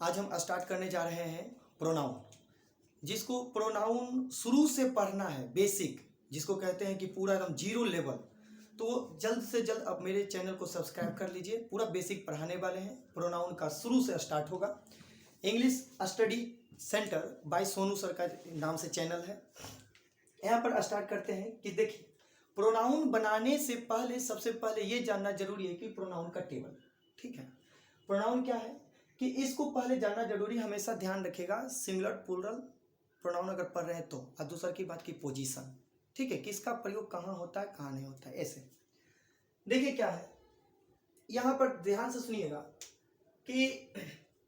आज हम स्टार्ट करने जा रहे हैं प्रोनाउन। जिसको प्रोनाउन शुरू से पढ़ना है, बेसिक जिसको कहते हैं कि पूरा एकदम जीरो लेवल, तो जल्द से जल्द आप मेरे चैनल को सब्सक्राइब कर लीजिए। पूरा बेसिक पढ़ाने वाले हैं, प्रोनाउन का शुरू से स्टार्ट होगा। English study centre by Sonu sir का नाम से चैनल है। यहाँ पर स्टार्ट करते हैं कि देखिए, प्रोनाउन बनाने से पहले सबसे पहले ये जानना जरूरी है कि प्रोनाउन का टेबल, ठीक है। प्रोनाउन क्या है कि इसको पहले जानना जरूरी, हमेशा ध्यान रखिएगा। सिंगुलर प्लूरल प्रोनाउन अगर पढ़ रहे हैं तो, और दूसरा की बात की पोजीशन, ठीक है, किसका प्रयोग कहाँ होता है कहाँ नहीं होता है। ऐसे देखिए क्या है, यहाँ पर ध्यान से सुनिएगा कि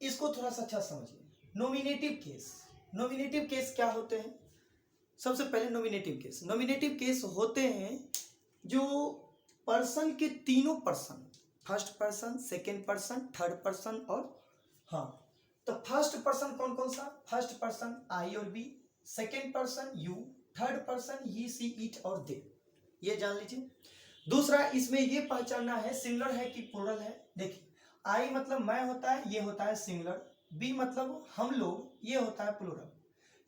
इसको थोड़ा सा अच्छा समझिए। नॉमिनेटिव केस, नॉमिनेटिव केस क्या होते हैं? सबसे पहले नॉमिनेटिव केस, नॉमिनेटिव केस होते हैं जो पर्सन के तीनों person, first person, second person, third person और हाँ, तो फर्स्ट पर्सन कौन कौन सा? फर्स्ट पर्सन आई और we, second person you, third person he she it और दे, ये जान लीजिए। दूसरा इसमें ये पहचानना है सिंगुलर है कि प्लूरल है। देखिए, आई मतलब मैं होता है, ये होता है सिंगुलर। बी मतलब हम लोग, ये होता है प्लूरल।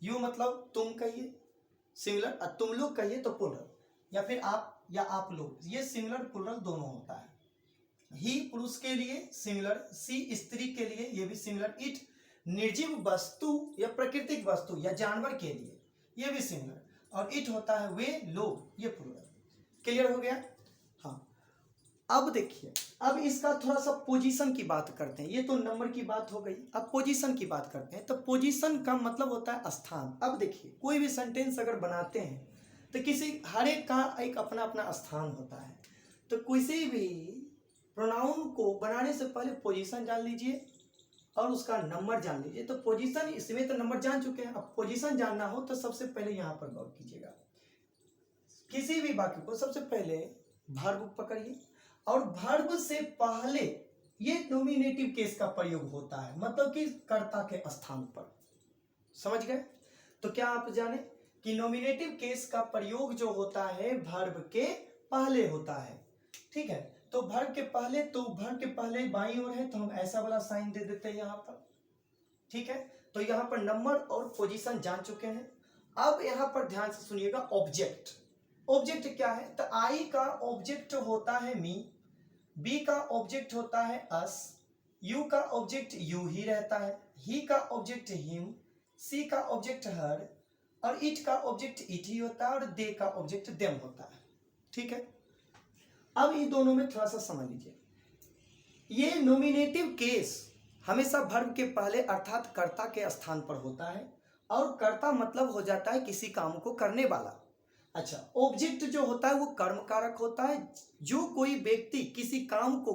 यू मतलब तुम कहिए सिंगुलर, और तुम लोग कहिए तो प्लूरल, या फिर आप या आप लोग, ये सिंगुलर प्लूरल दोनों होता है। ही पुरुष के लिए सिंगुलर, सी स्त्री के लिए ये भी सिंगुलर, इट निर्जीव वस्तु या प्राकृतिक वस्तु या जानवर के लिए ये भी सिंगुलर, और इट होता है वे लोग, ये प्लूरल। क्लियर हो गया? हाँ, अब देखिए, अब इसका थोड़ा सा पोजीशन की बात करते हैं। ये तो नंबर की बात हो गई, अब पोजीशन की बात करते हैं। तो पोजीशन का मतलब होता है स्थान। अब देखिए, कोई भी सेंटेंस अगर बनाते हैं तो किसी हर एक का एक अपना अपना स्थान होता है। तो किसी भी प्रोनाउन को बनाने से पहले पोजीशन जान लीजिए और उसका नंबर जान लीजिए। तो पोजीशन, इसमें तो नंबर जान चुके हैं, अब पोजीशन जानना हो तो सबसे पहले यहाँ पर गौर कीजिएगा। किसी भी वाक्य को सबसे पहले वर्ब पकड़िए, और वर्ब से पहले ये नॉमिनेटिव केस का प्रयोग होता है, मतलब कि कर्ता के स्थान पर। समझ गए? तो क्या आप जाने कि नॉमिनेटिव केस का प्रयोग जो होता है वर्ब के पहले होता है, ठीक है। तो वर्ब के पहले, तो वर्ब के पहले बाईं ओर है तो हम ऐसा वाला साइन दे देते हैं यहाँ पर, ठीक है। तो यहाँ पर नंबर और पोजीशन जान चुके हैं। अब यहाँ पर ध्यान से सुनिएगा, ऑब्जेक्ट। ऑब्जेक्ट क्या है? तो आई का ऑब्जेक्ट होता है मी, बी का ऑब्जेक्ट होता है अस, यू का ऑब्जेक्ट यू ही रहता है, ही का ऑब्जेक्ट हिम, सी का ऑब्जेक्ट हर, और इट का ऑब्जेक्ट इट ही होता है, और दे का ऑब्जेक्ट देम होता है, ठीक है। अब इन दोनों में थोड़ा सा समझ लीजिए, ये नॉमिनेटिव केस हमेशा वर्ब के पहले अर्थात कर्ता के स्थान पर होता है, और कर्ता मतलब हो जाता है किसी काम को करने वाला। अच्छा, ऑब्जेक्ट जो होता है वो कर्म कारक होता है, जो कोई व्यक्ति किसी काम को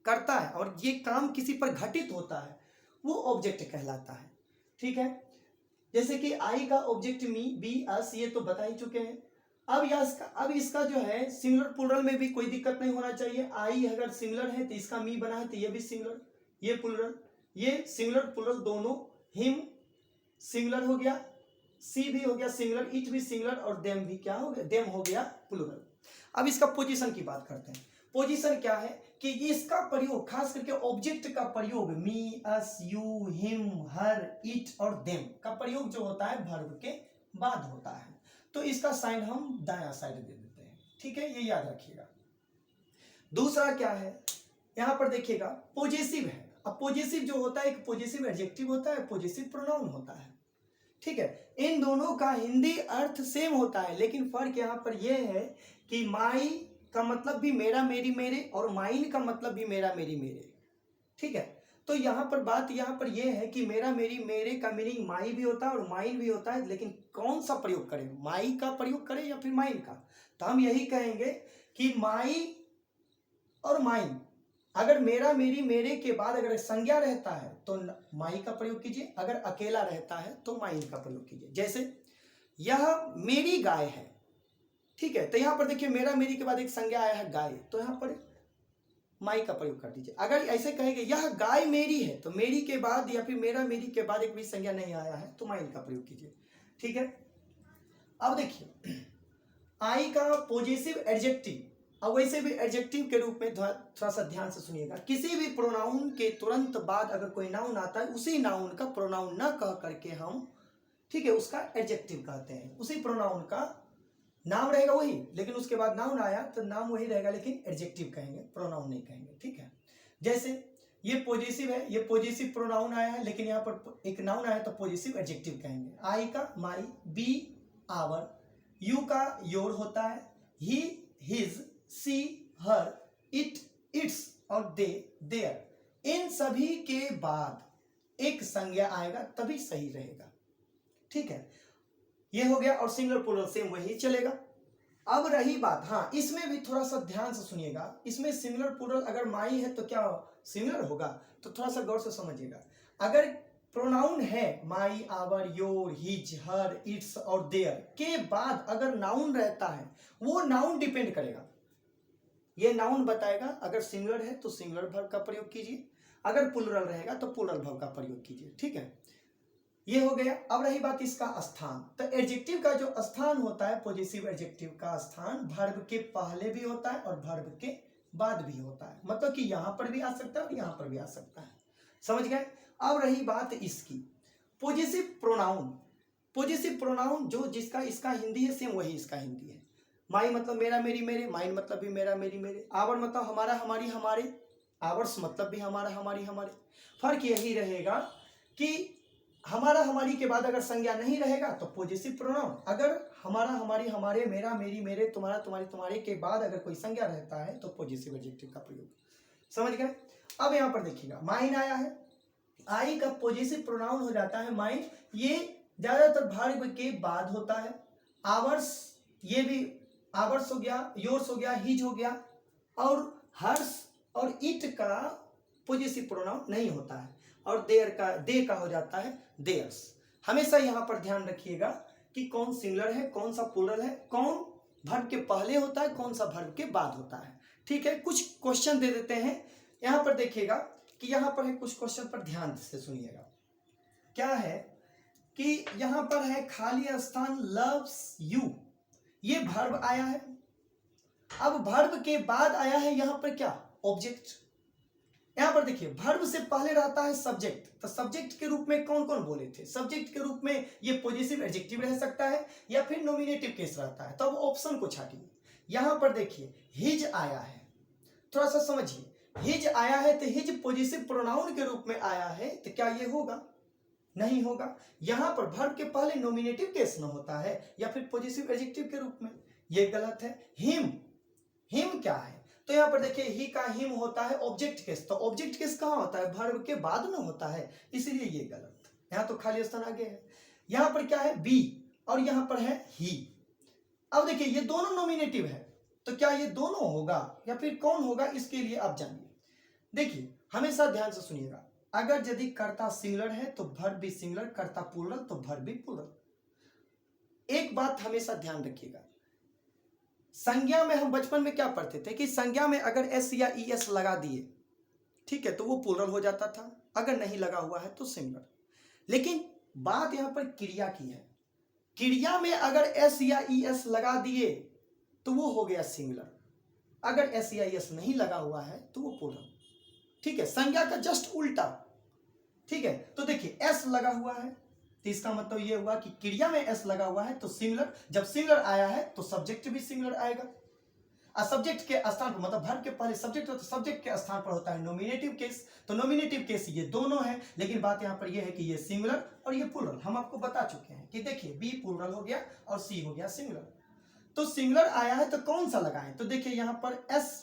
करता है और ये काम किसी पर घटित होता है वो ऑब्जेक्ट कहलाता है, ठीक है। जैसे कि आई का ऑब्जेक्ट मी, बी अस, ये तो बता ही चुके हैं। अब इसका जो है सिंगुलर प्लूरल में भी कोई दिक्कत नहीं होना चाहिए। आई अगर सिंगुलर है तो इसका मी बना है तो ये भी सिंगुलर, ये प्लूरल, ये सिंगुलर प्लूरल दोनों। हिम सिंगुलर हो गया, सी भी हो गया सिंगुलर, इट भी सिंगुलर, और देम भी क्या हो गया? देम हो गया प्लूरल। अब इसका पोजीशन की बात करते हैं। पोजीशन क्या है कि इसका प्रयोग, खास करके ऑब्जेक्ट का प्रयोग, मी, अस, यू, हिम, हर, इट और देम का प्रयोग जो होता है वर्ब के बाद होता है। तो इसका साइन हम दायां साइड दे देते हैं, ठीक है, ये याद रखिएगा। दूसरा क्या है, यहां पर देखिएगा पोजेसिव है। अब पोजेसिव जो होता है, एक पोजेसिव एडजेक्टिव होता है, पोजेसिव प्रोनाउन होता है, ठीक है। इन दोनों का हिंदी अर्थ सेम होता है, लेकिन फर्क यहाँ पर यह है कि माई का मतलब भी मेरा मेरी मेरे, और माइन का मतलब भी मेरा मेरी मेरे, ठीक है। तो यहाँ पर बात यहाँ पर यह है कि मेरा मेरी मेरे का मीनिंग माई भी होता है और माइन भी होता है, लेकिन कौन सा प्रयोग करें, माई का प्रयोग करें या फिर माइन का? तो हम यही कहेंगे कि माई और माइन, अगर मेरा मेरी मेरे के बाद अगर संज्ञा रहता है तो माई का प्रयोग कीजिए, अगर अकेला रहता है तो माइन का प्रयोग कीजिए। जैसे यह मेरी गाय है, ठीक है, तो यहां पर देखिए मेरा मेरी के बाद एक संज्ञा आया है गाय, तो यहां पर माई का प्रयोग कर दीजिए। अगर ऐसे कहेंगे यह गाय मेरी है, तो मेरी के बाद या फिर मेरा मेरी के बाद एक भी संज्ञा नहीं आया है तो माइन का प्रयोग कीजिए, ठीक है। अब देखिए, आई का पॉजिटिव एडजेक्टिव अब वैसे भी एडजेक्टिव के रूप में थोड़ा सा ध्यान से सुनिएगा, किसी भी प्रोनाउन के तुरंत बाद अगर कोई नाउन आता है, उसी नाउन का प्रोनाउन ना कह करके हम, ठीक है, उसका एडजेक्टिव कहते हैं। उसी प्रोनाउन का नाम रहेगा वही, लेकिन उसके बाद नाउन आया तो नाम वही रहेगा, लेकिन एडजेक्टिव कहेंगे, प्रोनाउन नहीं कहेंगे। ठीक है, जैसे ये पॉजिटिव है, ये पॉजिटिव प्रोनाउन आया है, लेकिन यहाँ पर एक नाउन आया तो पॉजिटिव एडजेक्टिव कहेंगे। आई का माई, बी आवर, यू का योर होता है, he his, she her, it its और दे देयर। इन सभी के बाद एक संज्ञा आएगा तभी सही रहेगा। ठीक है, ये हो गया। और सिंगुलर प्लूरल सेम वही चलेगा। अब रही बात, हाँ इसमें भी थोड़ा सा ध्यान से सुनिएगा, इसमें सिंगुलर प्लूरल अगर माई है तो क्या सिंगुलर होगा, तो थोड़ा सा गौर से समझिएगा। अगर प्रोनाउन है my, our, your, his, her, its और देयर के बाद अगर नाउन रहता है, वो नाउन डिपेंड करेगा, ये नाउन बताएगा। अगर सिंगुलर है तो सिंगुलर वर्ब का प्रयोग कीजिए, अगर प्लूरल रहेगा तो प्लूरल वर्ब का प्रयोग कीजिए। ठीक है, ये हो गया। अब रही बात इसका स्थान, तो एडजेक्टिव का जो स्थान होता है, पॉजिटिव एडजेक्टिव का स्थान वर्ब के पहले भी होता है और वर्ब के बाद भी होता है, मतलब कि यहां पर भी आ सकता है और यहां पर भी आ सकता है। समझ गए। अब रही बात इसकी पॉजिटिव प्रोनाउन, पॉजिटिव प्रोनाउन जो जिसका इसका हिंदी है सेम वही इसका हिंदी है। माई मतलब मेरा, मेरी, मेरे, माइन मतलब भी मेरा, मेरी, मेरे, आवर मतलब हमारा, हमारी, हमारे, आवर्स मतलब भी हमारा, हमारी, हमारे। फर्क यही रहेगा कि हमारा, हमारी के बाद अगर संज्ञा नहीं रहेगा तो पॉजिटिव प्रोनाउन, अगर हमारा, हमारी, हमारे, मेरा, मेरी, मेरे, तुम्हारा, तुम्हारी, तुम्हारे के बाद अगर कोई संज्ञा रहता है तो पॉजिटिव एडजेक्टिव का प्रयोग। समझ गए। अब यहां पर देखिएगा, माइन आया है, आई का पॉजिटिव प्रोनाउन हो जाता है माइन, ये ज्यादातर वर्ब के बाद होता है। आवर्स, ये भी आवर्स हो गया, योर्स हो गया, हिज हो गया, और हर्स और इट का पॉजिटिव प्रोनाउन नहीं होता है, और देयर का, दे का हो जाता है देयर्स। हमेशा यहां पर ध्यान रखिएगा कि कौन सिंगुलर है, कौन सा प्लूरल है, कौन वर्ब के पहले होता है, कौन सा वर्ब के बाद होता है। ठीक है, कुछ क्वेश्चन दे देते हैं। यहां पर देखिएगा कि यहां पर है, कुछ क्वेश्चन पर ध्यान से सुनिएगा। क्या है कि यहां पर है खाली स्थान लव्स यू, ये वर्ब आया है। अब वर्ब के बाद आया है यहां पर क्या, ऑब्जेक्ट। यहां पर देखिए वर्ब से पहले रहता है सब्जेक्ट, तो सब्जेक्ट के रूप में कौन कौन बोले थे, सब्जेक्ट के रूप में ये पॉजिटिव एडजेक्टिव रह सकता है या फिर नॉमिनेटिव केस रहता है। तो अब ऑप्शन को छाटिए। यहां पर देखिए हिज आया है, थोड़ा सा समझिए, हिज आया है तो हिज पॉजिटिव प्रोनाउन के रूप में आया है, तो क्या ये होगा, नहीं होगा। यहां पर वर्ब के पहले नॉमिनेटिव केस न होता है या फिर पॉजिटिव एडजेक्टिव के रूप में, ये गलत है। हिम, हिम क्या है, तो यहां पर देखिए ही का हिम होता है ऑब्जेक्ट केस, तो ऑब्जेक्ट केस कहां होता है, वर्ब के बाद में होता है, इसीलिए ये गलत। यहां तो खाली स्थान आगे है। यहां पर क्या है, बी, और यहां पर है ही। अब देखिए ये दोनों नॉमिनेटिव है, तो क्या ये दोनों होगा या फिर कौन होगा, इसके लिए आप जानिए। देखिए हमेशा ध्यान से सुनिएगा, अगर यदि कर्ता सिंगुलर है तो वर्ब भी सिंगुलर, कर्ता प्लूरल तो वर्ब भी प्लूरल। एक बात हमेशा ध्यान रखिएगा, संज्ञा में हम बचपन में क्या पढ़ते थे कि संज्ञा में अगर एस या ई एस लगा दिए, ठीक है, तो वो प्लूरल हो जाता था, अगर नहीं लगा हुआ है तो सिंगुलर। लेकिन बात यहां पर क्रिया की है, क्रिया में अगर एस या ई एस लगा दिए तो वो हो गया सिंगुलर, अगर एस या ई एस नहीं लगा हुआ है तो वो प्लूरल। ठीक है, संज्ञा का जस्ट उल्टा। ठीक है, तो देखिए एस लगा हुआ है तो इसका मतलब ये हुआ कि क्रिया में एस लगा हुआ है तो सिंगुलर, जब सिंगुलर आया है तो सब्जेक्ट भी सिंगुलर आएगा। और सब्जेक्ट के स्थान पर, मतलब वर्ब के पहले सब्जेक्ट हो तो सब्जेक्ट के स्थान पर होता है नॉमिनेटिव केस, तो नॉमिनेटिव केस ये दोनों है। लेकिन बात यहां पर ये है कि ये सिंगुलर और ये प्लूरल, हम आपको बता चुके हैं कि देखिए बी प्लूरल हो गया और सी हो गया सिंगुलर। तो सिंगुलर आया है तो कौन सा लगाएं, तो देखिए यहां पर एस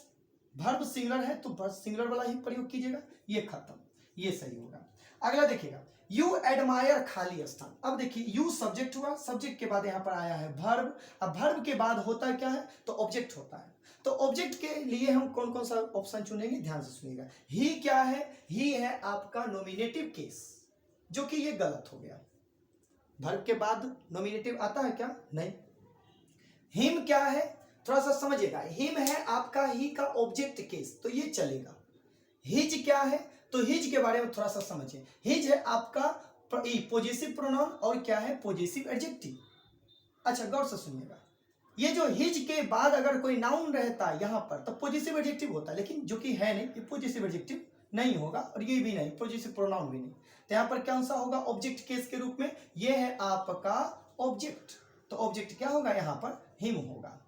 वर्ब सिंगुलर है तो सिंगुलर वाला ही प्रयोग कीजिएगा, ये खत्म, ये सही होगा। अगला देखिएगा, यू एडमायर खाली स्थान। अब देखिए यू सब्जेक्ट हुआ, सब्जेक्ट के बाद यहां पर आया है वर्ब, अब वर्ब के बाद होता है क्या है, तो ऑब्जेक्ट होता है। तो ऑब्जेक्ट के लिए हम कौन कौन सा ऑप्शन चुनेंगे, ध्यान से सुनिएगा। ही क्या है, ही है आपका नॉमिनेटिव केस, जो कि ये गलत हो गया, वर्ब के बाद नॉमिनेटिव आता है क्या, नहीं। हिम क्या है, थोड़ा सा समझिएगा, हिम है आपका ही का ऑब्जेक्ट केस, तो ये चलेगा। हिज क्या है, तो हिज के बारे में थोड़ा सा समझिए, हिज है आपका पॉजिटिव प्रोनाउन और क्या है, पॉजिटिव एडजेक्टिव। अच्छा गौर से सुनिएगा, ये जो हिज के बाद अगर कोई नाउन रहता है यहाँ पर तो पॉजिटिव एडजेक्टिव होता है, लेकिन जो कि है नहीं, ये पॉजिटिव एडजेक्टिव नहीं होगा और ये भी नहीं, पॉजिटिव प्रोनाउन भी नहीं। तो यहाँ पर कौन सा होगा ऑब्जेक्ट केस के रूप में, ये है आपका ऑब्जेक्ट, तो ऑब्जेक्ट क्या होगा यहाँ पर हिम होगा।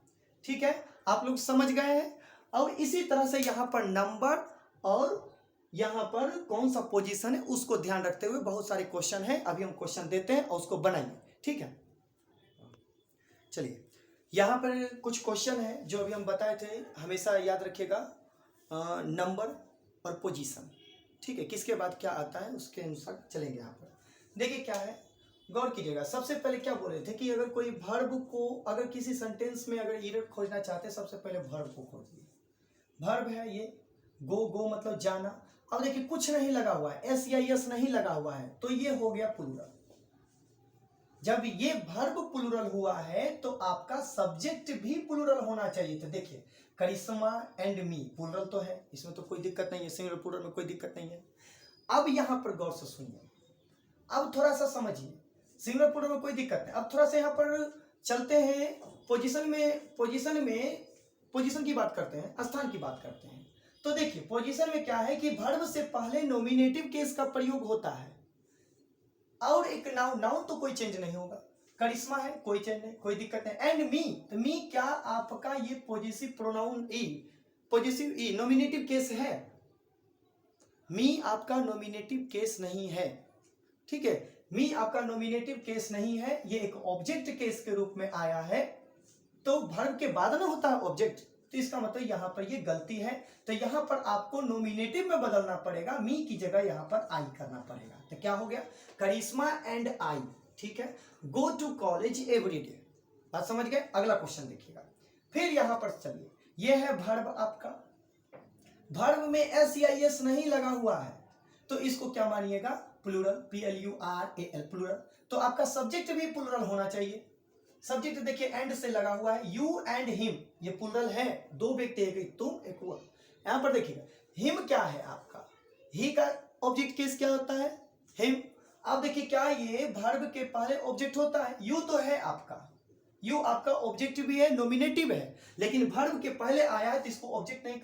ठीक है, आप लोग समझ गए हैं। अब इसी तरह से यहाँ पर नंबर और यहाँ पर कौन सा पोजीशन है उसको ध्यान रखते हुए बहुत सारे क्वेश्चन है, अभी हम क्वेश्चन देते हैं और उसको बनाएंगे। ठीक है, चलिए यहाँ पर कुछ क्वेश्चन है जो अभी हम बताए थे, हमेशा याद रखिएगा नंबर और पोजीशन। ठीक है, किसके बाद क्या आता है उसके अनुसार चलेंगे। यहाँ पर देखिए क्या है, गौर कीजिएगा। सबसे पहले क्या बोल रहे थे कि अगर कोई वर्ब को, अगर किसी सेंटेंस में अगर एरर खोजना चाहते हैं, सबसे पहले वर्ब को खोजिए। वर्ब है ये गो, गो मतलब जाना। अब देखिए कुछ नहीं लगा हुआ है, एस या यस नहीं लगा हुआ है, तो ये हो गया प्लूरल। जब ये वर्ब प्लूरल हुआ है तो आपका सब्जेक्ट भी प्लूरल होना चाहिए। तो देखिए करिश्मा एंड मी प्लूरल तो है, इसमें तो कोई दिक्कत नहीं है, सिंगुलर प्लूरल में कोई दिक्कत नहीं है। अब यहाँ पर गौर से सुनिए, अब थोड़ा सा समझिए, सिंगुलर प्लूरल में कोई दिक्कत नहीं। अब थोड़ा सा यहाँ पर चलते हैं पोजीशन की बात करते हैं, स्थान की बात करते हैं। तो देखिए पोजीशन में क्या है कि वर्ब से पहले नॉमिनेटिव केस का प्रयोग होता है और एक नाउन तो कोई चेंज नहीं होगा। करिश्मा है कोई चेंज नहीं, कोई दिक्कत नहीं। एंड मी, तो मी क्या आपका ये positive pronoun positive nominative case है। मी आपका नॉमिनेटिव केस नहीं है। ठीक है, मी आपका नॉमिनेटिव केस नहीं है, ये एक ऑब्जेक्ट केस के रूप में आया है। तो वर्ब के बाद ना होता है ऑब्जेक्ट, तो इसका मतलब यहाँ पर ये गलती है। तो यहाँ पर आपको नॉमिनेटिव में बदलना पड़ेगा, मी की जगह यहाँ पर आई करना पड़ेगा। तो क्या हो गया, करिश्मा एंड आई। ठीक है, go to college every day. बात समझ गए। अगला क्वेश्चन देखिएगा, फिर यहाँ पर चलिए, ये है वर्ब आपका, वर्ब में एस या एस नहीं लगा हुआ है, तो इसको क्या मानिएगा प्लूरल, PLURAL प्लूरल। तो आपका सब्जेक्ट भी प्लूरल होना चाहिए। सब्जेक्ट देखिए एंड से लगा हुआ है, यू एंड हिम, ये प्लूरल है, दो व्यक्ति, एक तुम एक वो। यहां पर देखिएगा हिम क्या है आपका, ही का ऑब्जेक्ट केस क्या होता है हिम। अब देखिए क्या ये वर्ब के पहले ऑब्जेक्ट होता है, यू तो है आपका, यू आपका ऑब्जेक्ट भी है, नॉमिनेटिव है, लेकिन वर्ब के पहले आया है तो इसको ऑब्जेक्ट नहीं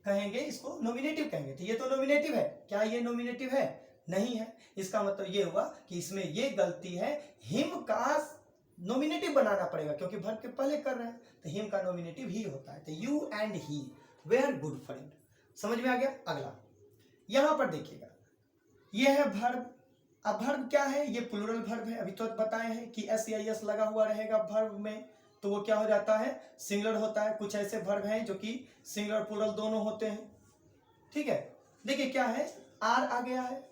कहेंगे, इसको नॉमिनेटिव कहेंगे। तो ये तो नॉमिनेटिव है, क्या ये नॉमिनेटिव है, नहीं है। इसका मतलब ये हुआ कि इसमें ये गलती है, हिम का नॉमिनेटिव बनाना पड़ेगा क्योंकि वर्ब के पहले कर रहे हैं, तो हिम का नॉमिनेटिव ही होता है। तो you and he were good friend. समझ में आ गया। अगला यहां पर देखिएगा, ये है वर्ब। अब वर्ब क्या है, ये प्लूरल वर्ब है। अभी तो बताए हैं कि एस या एस लगा हुआ रहेगा वर्ब में, तो वो क्या हो जाता है सिंगुलर होता है। कुछ ऐसे वर्ब हैं जो कि सिंगुलर प्लूरल दोनों होते हैं। ठीक है, देखिए क्या है, आर आ गया है,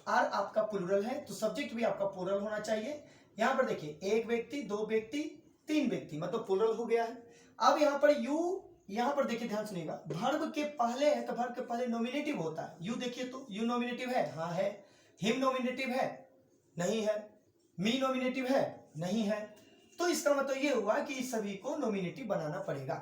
आर आपका प्लूरल है तो सब्जेक्ट भी आपका प्लूरल होना चाहिए। यहां पर देखिए एक व्यक्ति, दो व्यक्ति, तीन व्यक्ति, मतलब प्लूरल हो गया है। अब यहां पर यू, यहां पर देखिए ध्यान सुनिएगा, वर्ब के पहले है तो वर्ब के पहले नॉमिनेटिव होता है। यू देखिए तो यू नॉमिनेटिव है, हाँ है। हिम नॉमिनेटिव है, नहीं है। मी नॉमिनेटिव है, नहीं है। तो इसका मतलब ये हुआ कि इस सभी को नॉमिनेटिव बनाना पड़ेगा।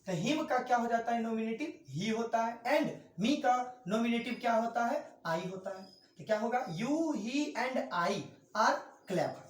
तो हिम का क्या हो जाता है नॉमिनेटिव, ही होता है, एंड मी का नॉमिनेटिव क्या होता है, आई होता है। तो क्या होगा, you he and I R clever.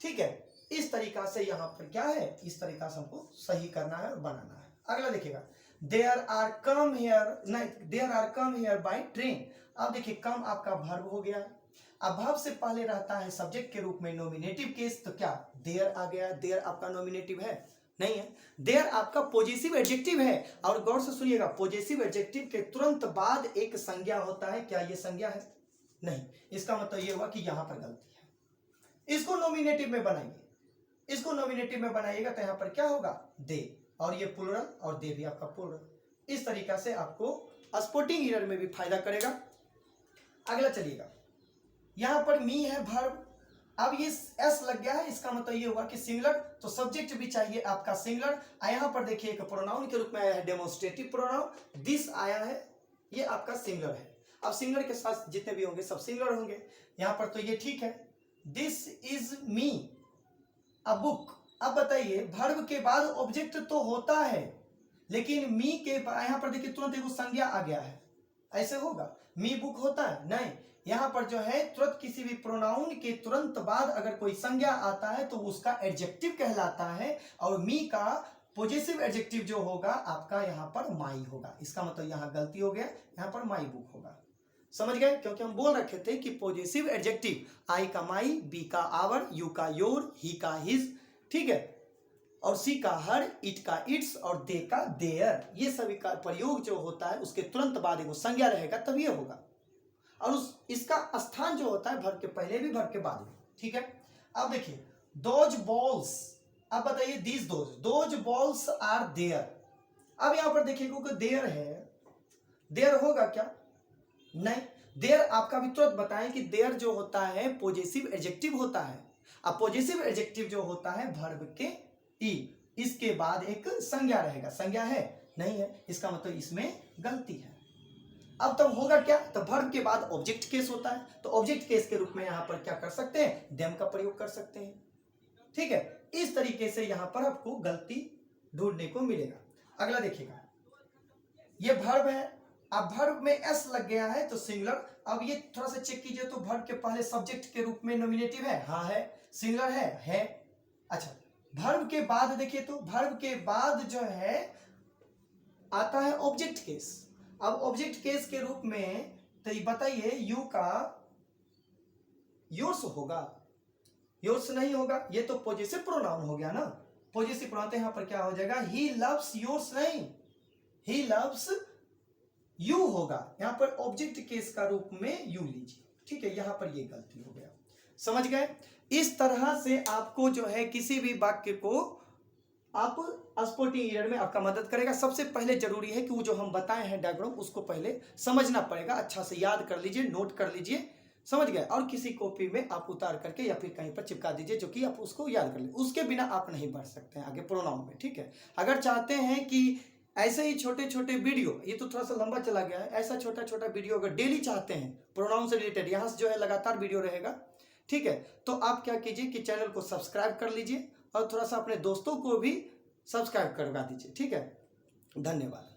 ठीक है, इस तरीका से यहाँ पर क्या है, इस तरीका से हमको सही करना है और बनाना है। अगला देखिएगा, there are come here by train. अब देखिए कम आपका वर्ब हो गया है। अब वर्ब से पहले रहता है सब्जेक्ट के रूप में नॉमिनेटिव केस, तो क्या देयर आ गया। देयर आपका नॉमिनेटिव है, नहीं है। देयर आपका पॉजिटिव एडजेक्टिव है। और गौर से सुनिएगा, पॉजिटिव एडजेक्टिव के तुरंत बाद एक संज्ञा होता है, क्या ये संज्ञा है, नहीं। इसका मतलब ये हुआ कि यहां पर गलती है। इसको नॉमिनेटिव में बनाइए, इसको नॉमिनेटिव में बनाइएगा तो यहां पर क्या होगा, दे, और ये प्लूरल और दे भी आपका प्लूरल। इस तरीका से आपको स्पोर्टिंग एरर में भी फायदा करेगा। अगला चलिएगा, यहां पर मी है वर्ब। अब ये एस लग गया है, इसका मतलब ये हुआ कि सिंगुलर, तो सब्जेक्ट भी चाहिए आपका सिंगुलर। यहां पर देखिए एक प्रोनाउन के रूप में आया है डेमोन्स्ट्रेटिव प्रोनाउन, दिस आया है, ये आपका सिंगुलर है। अब सिंगुलर के साथ जितने भी होंगे सब सिंगुलर होंगे। यहां पर तो ये ठीक है, this is me a book. अब बताइए वर्ब के बाद ऑब्जेक्ट तो होता है, लेकिन मी के यहां पर देखिए तुरंत एक संज्ञा आ गया है, ऐसे होगा, मी बुक होता है, नहीं। यहाँ पर जो है तुरंत किसी भी प्रोनाउन के तुरंत बाद अगर कोई संज्ञा आता है तो उसका एडजेक्टिव कहलाता है, और मी का पॉजेसिव एडजेक्टिव जो होगा आपका यहाँ पर माई होगा। इसका मतलब यहाँ गलती हो गया, यहाँ पर माई बुक होगा। समझ गए? क्योंकि हम बोल रखे थे कि पॉजेसिव एडजेक्टिव आई का माई, बी का आवर, यू का योर, ही का हिज, ठीक है, और सी का हर, इट का इट्स और दे का देयर, ये सभी का प्रयोग जो होता है उसके तुरंत बाद एक संज्ञा रहेगा तब ये होगा। और इसका स्थान जो होता है वर्ब के पहले भी वर्ब के बाद भी, ठीक है। अब देखिए दोज बॉल्स, अब बताइए these those balls are there. अब यहां पर देखिए क्योंकि देयर है, देयर होगा क्या? नहीं, देयर आपका भी तुरंत बताएं कि देयर जो होता है पॉजेसिव एडजेक्टिव होता है। अब पॉजेसिव एडजेक्टिव जो होता है वर्ब के ई, इसके बाद एक संज्ञा रहेगा। संज्ञा है? नहीं है, इसका मतलब इसमें गलती है। अब तब होगा क्या? तो वर्ब के बाद ऑब्जेक्ट केस होता है, तो ऑब्जेक्ट केस के रूप में यहां पर क्या कर सकते हैं? देम का प्रयोग कर सकते हैं, ठीक है। इस तरीके से यहां पर आपको गलती ढूंढने को मिलेगा। अगला देखिएगा, ये वर्ब है, अब वर्ब में एस लग गया है तो सिंगुलर। अब ये थोड़ा सा चेक कीजिए तो वर्ब के पहले सब्जेक्ट के रूप में नॉमिनेटिव है, हाँ है, सिंगुलर है। अच्छा, वर्ब के बाद देखिए तो वर्ब के बाद जो है आता है ऑब्जेक्ट केस। अब ऑब्जेक्ट केस के रूप में तो बताइए यू का योर्स होगा? योर्स नहीं होगा, ये तो पॉजेसिव प्रोनाउन हो गया ना। पॉजेसिव प्रोनाउन तो यहां पर क्या हो जाएगा? ही लव्स योर्स नहीं, ही लव्स यू होगा। यहां पर ऑब्जेक्ट केस का रूप में यू लीजिए, ठीक है। यहां पर ये गलती हो गया, समझ गए? इस तरह से आपको जो है किसी भी वाक्य को आप स्पोर्टिंग ईयर में आपका मदद करेगा। सबसे पहले जरूरी है कि वो जो हम बताए हैं डायग्राम उसको पहले समझना पड़ेगा, अच्छा से याद कर लीजिए, नोट कर लीजिए, समझ गए? और किसी कॉपी में आप उतार करके या फिर कहीं पर चिपका दीजिए जो कि आप उसको याद कर लीजिए। उसके बिना आप नहीं बढ़ सकते हैं आगे प्रोनाउन में, ठीक है। अगर चाहते हैं कि ऐसे ही छोटे छोटे वीडियो, ये तो थोड़ा सा लंबा चला गया है, ऐसा छोटा छोटा वीडियो अगर डेली चाहते हैं प्रोनाउन से रिलेटेड, यहाँ से जो है लगातार वीडियो रहेगा, ठीक है। तो आप क्या कीजिए कि चैनल को सब्सक्राइब कर लीजिए और थोड़ा सा अपने दोस्तों को भी सब्सक्राइब करवा दीजिए, ठीक है। धन्यवाद।